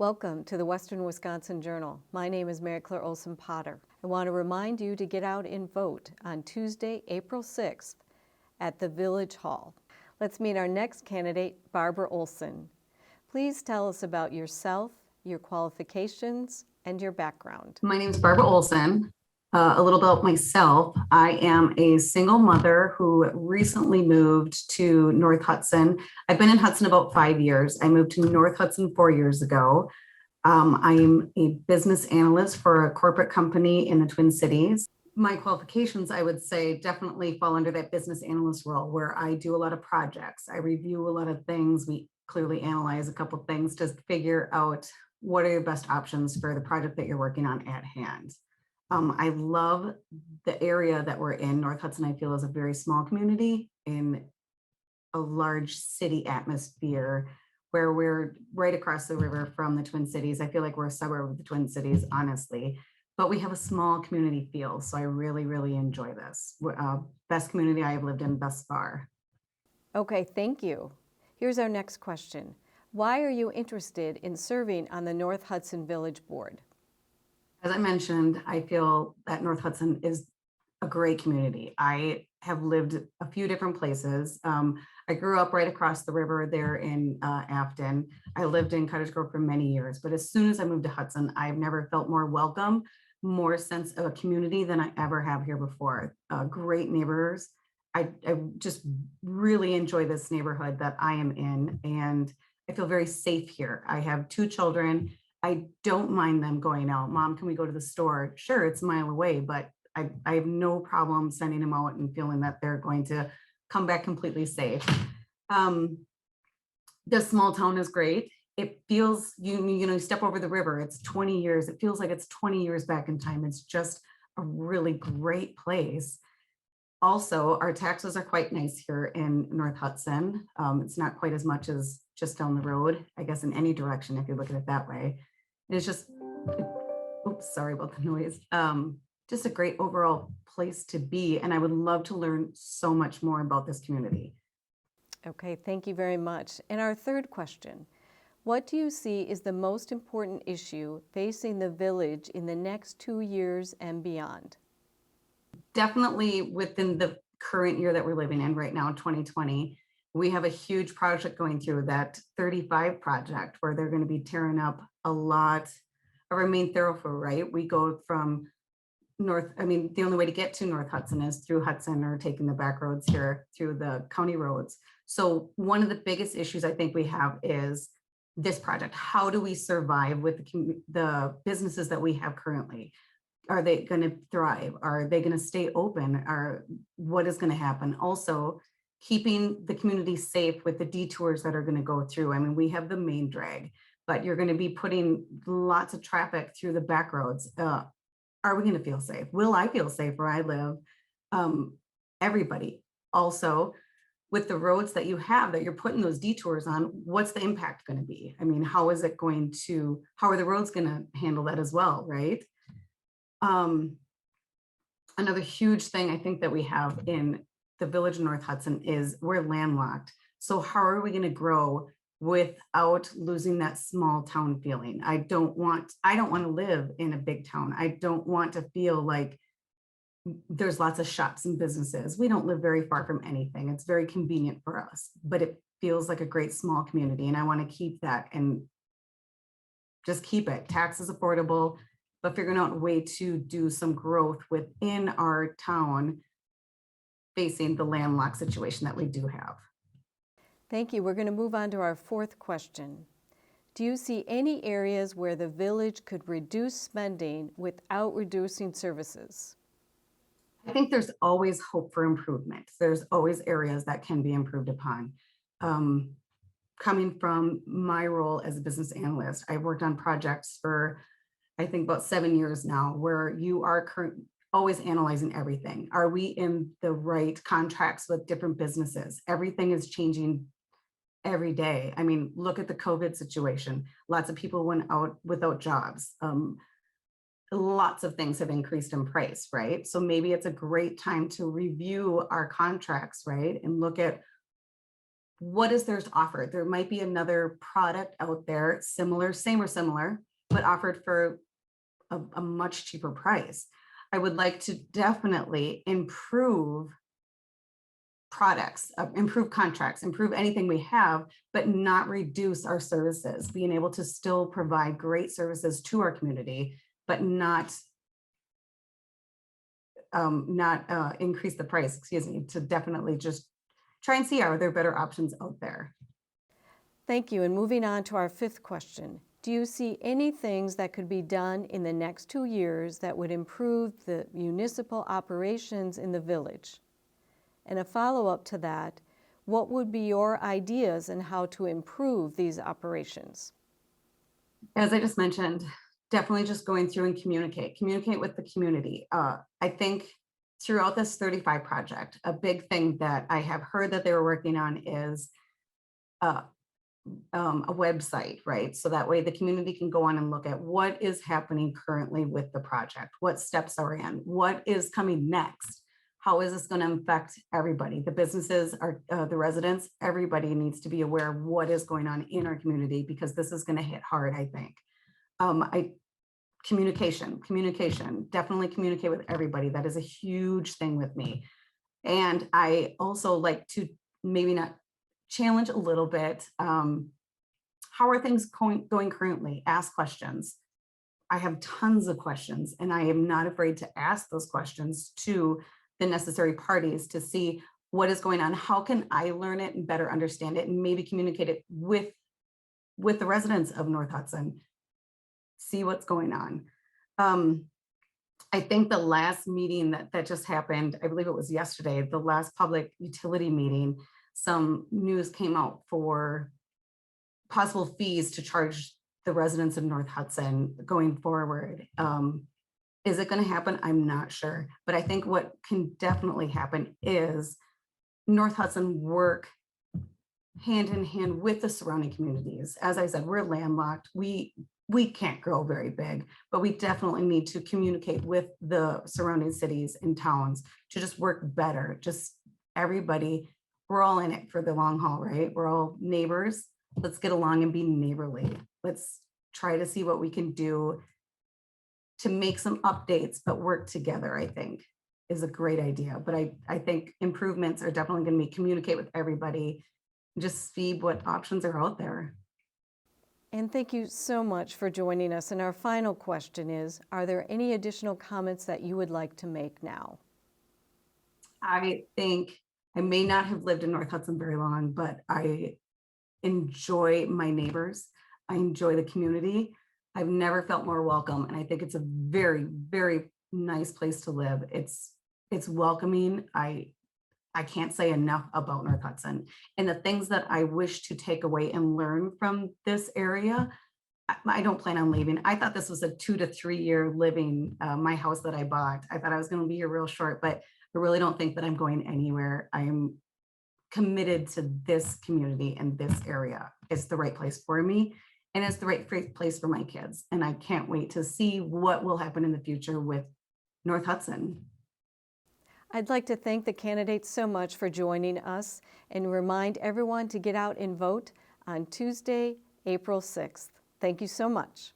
Welcome to the Western Wisconsin Journal. My name is Mary Claire Olson Potter. I want to remind you to get out and vote on Tuesday, April 6th at the Village Hall. Let's meet our next candidate, Barbara Olson. Please tell us about yourself, your qualifications, and your background. My name is Barbara Olson. A little about myself. I am a single mother who recently moved to North Hudson. I've been in Hudson about 5 years. I moved to North Hudson 4 years ago. I am a business analyst for a corporate company in the Twin Cities. My qualifications, I would say, definitely fall under that business analyst role where I do a lot of projects. I review a lot of things. We clearly analyze a couple of things to figure out what are your best options for the project that you're working on at hand. I love the area that we're in. North Hudson, I feel, is a very small community in a large city atmosphere where we're right across the river from the Twin Cities. I feel like we're a suburb of the Twin Cities, honestly, but we have a small community feel. So I really, really enjoy this. Best community I have lived in thus far. Okay, thank you. Here's our next question. Why are you interested in serving on the North Hudson Village Board? As I mentioned, I feel that North Hudson is a great community. I have lived a few different places. I grew up right across the river there in Afton. I lived in Cottage Grove for many years, but as soon as I moved to Hudson, I've never felt more welcome, more sense of a community than I ever have here before. Great neighbors. I just really enjoy this neighborhood that I am in, and I feel very safe here. I have 2 children. I don't mind them going out. Mom, can we go to the store? Sure, it's a mile away, but I have no problem sending them out and feeling that they're going to come back completely safe. The small town is great. It feels, you step over the river, it's 20 years. It feels like it's 20 years back in time. It's just a really great place. Also, our taxes are quite nice here in North Hudson. It's not quite as much as just down the road, I guess, in any direction, if you look at it that way. It's just, oops, sorry about the noise. Just a great overall place to be. And I would love to learn so much more about this community. Okay, thank you very much. And our third question, what do you see is the most important issue facing the village in the next 2 years and beyond? Definitely within the current year that we're living in right now, 2020, we have a huge project going through, that 35 project, where they're going to be tearing up a lot of our main thoroughfare, right? We go from the only way to get to North Hudson is through Hudson or taking the back roads here through the county roads. So one of the biggest issues I think we have is this project. How do we survive with the businesses that we have currently? Are they going to thrive? Are they going to stay open? Or what is going to happen? Also, keeping the community safe with the detours that are going to go through. I mean, we have the main drag, but you're going to be putting lots of traffic through the back roads. Are we going to feel safe? Will I feel safe where I live? Everybody. Also, with the roads that you have that you're putting those detours on, what's the impact going to be? I mean, how are the roads going to handle that as well, right? Another huge thing I think that we have in the village of North Hudson is we're landlocked. So how are we going to grow without losing that small town feeling? I don't want to live in a big town. I don't want to feel like there's lots of shops and businesses. We don't live very far from anything. It's very convenient for us, but it feels like a great small community. And I want to keep that and just keep it. Taxes affordable, but figuring out a way to do some growth within our town facing the landlocked situation that we do have. Thank you. We're going to move on to our fourth question. Do you see any areas where the village could reduce spending without reducing services? I think there's always hope for improvement. There's always areas that can be improved upon. Coming from my role as a business analyst, I've worked on projects for, I think, about 7 years now, where you are always analyzing everything. Are we in the right contracts with different businesses? Everything is changing every day. I mean, look at the COVID situation. Lots of people went out without jobs. Lots of things have increased in price, right? So maybe it's a great time to review our contracts, right? And look at what is there to offer? There might be another product out there, similar, same or similar, but offered for a much cheaper price. I would like to definitely improve products, improve contracts, improve anything we have, but not reduce our services, being able to still provide great services to our community, but not increase the price, excuse me, to definitely just try and see, are there better options out there? Thank you. And moving on to our fifth question. Do you see any things that could be done in the next 2 years that would improve the municipal operations in the village? And a follow-up to that, what would be your ideas on how to improve these operations? As I just mentioned, definitely just going through and communicate with the community. I think throughout this 35 project, a big thing that I have heard that they were working on is a website, right? So that way the community can go on and look at what is happening currently with the project, what steps are in, what is coming next. How is this going to affect everybody? The businesses, the residents, everybody needs to be aware of what is going on in our community, because this is going to hit hard, I think. Communication, definitely communicate with everybody. That is a huge thing with me. And I also like to maybe not challenge a little bit. How are things going currently? Ask questions. I have tons of questions, and I am not afraid to ask those questions to the necessary parties to see what is going on. How can I learn it and better understand it, and maybe communicate it with the residents of North Hudson, see what's going on. I think the last meeting that just happened, I believe it was yesterday, the last public utility meeting, some news came out for possible fees to charge the residents of North Hudson going forward. Is it going to happen? I'm not sure. But I think what can definitely happen is North Hudson work hand in hand with the surrounding communities. As I said, we're landlocked. We can't grow very big, but we definitely need to communicate with the surrounding cities and towns to just work better. Just everybody, we're all in it for the long haul, right? We're all neighbors. Let's get along and be neighborly. Let's try to see what we can do to make some updates, but work together, I think, is a great idea. But I think improvements are definitely going to be communicate with everybody, just see what options are out there. And thank you so much for joining us. And our final question is, are there any additional comments that you would like to make now? I think I may not have lived in North Hudson very long, but I enjoy my neighbors. I enjoy the community. I've never felt more welcome. And I think it's a very, very nice place to live. It's welcoming. I can't say enough about North Hudson. And the things that I wish to take away and learn from this area, I don't plan on leaving. I thought this was a 2 to 3 year living, my house that I bought. I thought I was going to be here real short, but I really don't think that I'm going anywhere. I am committed to this community and this area. It's the right place for me, and it's the right place for my kids. And I can't wait to see what will happen in the future with North Hudson. I'd like to thank the candidates so much for joining us and remind everyone to get out and vote on Tuesday, April 6th. Thank you so much.